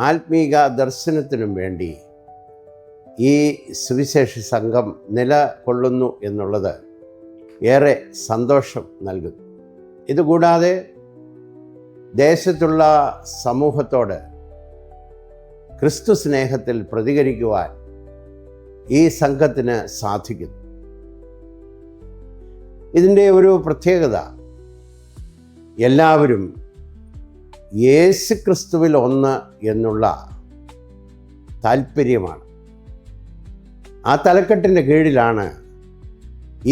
ആത്മീക ദർശനത്തിനും വേണ്ടി ഈ സുവിശേഷ സംഘം നിലകൊള്ളുന്നു എന്നുള്ളത് ഏറെ സന്തോഷം നൽകുന്നു. ഇതുകൂടാതെ ദേശത്തുള്ള സമൂഹത്തോട് ക്രിസ്തു സ്നേഹത്തിൽ പ്രതികരിക്കുവാൻ ഈ സംഘത്തിന് സാധിക്കുന്നു. ഇതിൻ്റെ ഒരു പ്രത്യേകത, എല്ലാവരും യേശു ക്രിസ്തുവിൽ ഒന്ന് എന്നുള്ള താല്പര്യമാണ്. ആ തലക്കെട്ടിൻ്റെ കീഴിലാണ്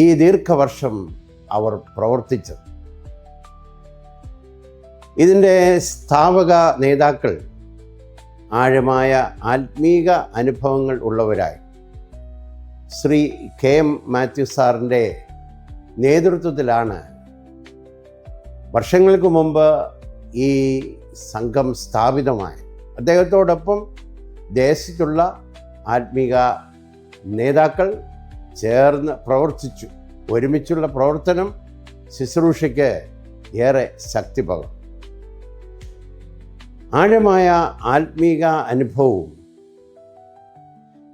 ഈ ദീർഘവർഷം അവർ പ്രവർത്തിച്ചത്. ഇതിൻ്റെ സ്ഥാപക നേതാക്കൾ ആഴമായ ആത്മീക അനുഭവങ്ങൾ ഉള്ളവരായി ശ്രീ KM മാത്യു സാറിൻ്റെ നേതൃത്വത്തിലാണ് വർഷങ്ങൾക്ക് മുമ്പ് ഈ സംഘം സ്ഥാപിതമായി. അദ്ദേഹത്തോടൊപ്പം ദേശത്തുള്ള ആത്മീക നേതാക്കൾ ചേർന്ന് പ്രവർത്തിച്ചു. ഒരുമിച്ചുള്ള പ്രവർത്തനം ശുശ്രൂഷയ്ക്ക് ഏറെ ശക്തി പകർന്നു. ആഴമായ ആത്മീക അനുഭവവും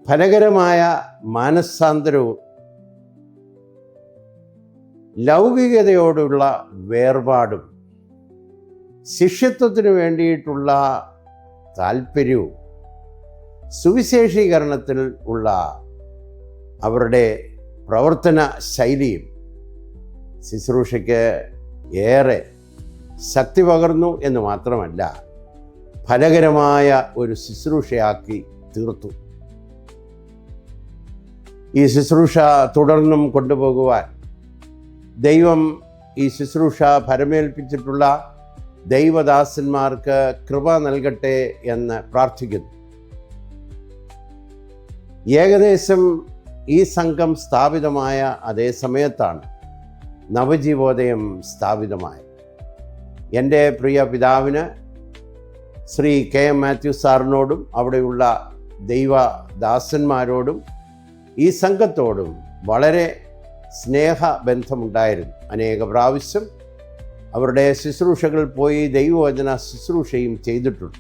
ഫലകരമായ മാനസാന്തരവും ലൗകികതയോടുള്ള വേർപാടും ശിഷ്യത്വത്തിനു വേണ്ടിയിട്ടുള്ള താല്പര്യവും സുവിശേഷീകരണത്തിൽ ഉള്ള അവരുടെ പ്രവർത്തന ശൈലിയും ശുശ്രൂഷയ്ക്ക് ഏറെ ശക്തി പകർന്നു എന്ന് മാത്രമല്ല, ഫലകരമായ ഒരു ശുശ്രൂഷയാക്കി തീർത്തു. ഈ ശുശ്രൂഷ തുടർന്നും കൊണ്ടുപോകുവാൻ ദൈവം ഈ ശുശ്രൂഷ ഫലമേൽപ്പിച്ചിട്ടുള്ള ദൈവദാസന്മാർക്ക് കൃപ നൽകട്ടെ എന്ന് പ്രാർത്ഥിക്കുന്നു. ഏകദേശം ഈ സംഘം സ്ഥാപിതമായ അതേ സമയത്താണ് നവജീവോദയം സ്ഥാപിതമായത്. എൻ്റെ പ്രിയ പിതാവിന് ശ്രീ KM മാത്യു സാറിനോടും അവിടെയുള്ള ദൈവദാസന്മാരോടും ഈ സംഘത്തോടും വളരെ സ്നേഹബന്ധമുണ്ടായിരുന്നു. അനേക പ്രാവശ്യം അവരുടെ ശുശ്രൂഷകൾ പോയി ദൈവവചന ശുശ്രൂഷയും ചെയ്തിട്ടുണ്ട്.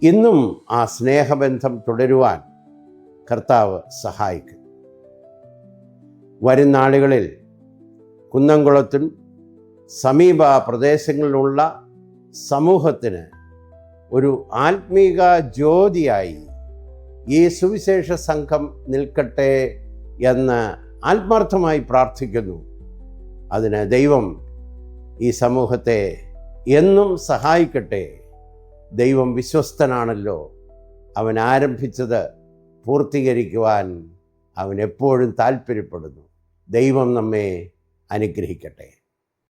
ഇന്നും ആ സ്നേഹബന്ധം തുടരുവാൻ കർത്താവ് സഹായിക്കും. വരും നാളുകളിൽ കുന്നംകുളത്തും സമീപ പ്രദേശങ്ങളിലുള്ള സമൂഹത്തിന് ഒരു ആത്മീക ജ്യോതിയായി ഈ സുവിശേഷ സംഘം നിൽക്കട്ടെ എന്ന് ആത്മാർത്ഥമായി പ്രാർത്ഥിക്കുന്നു. അതിന് ദൈവം ഈ സമൂഹത്തെ എന്നും സഹായിക്കട്ടെ. ദൈവം വിശ്വസ്തനാണല്ലോ. അവൻ ആരംഭിച്ചത് പൂർത്തീകരിക്കുവാൻ അവൻ എപ്പോഴും താല്പര്യപ്പെടുന്നു. ദൈവം നമ്മെ അനുഗ്രഹിക്കട്ടെ.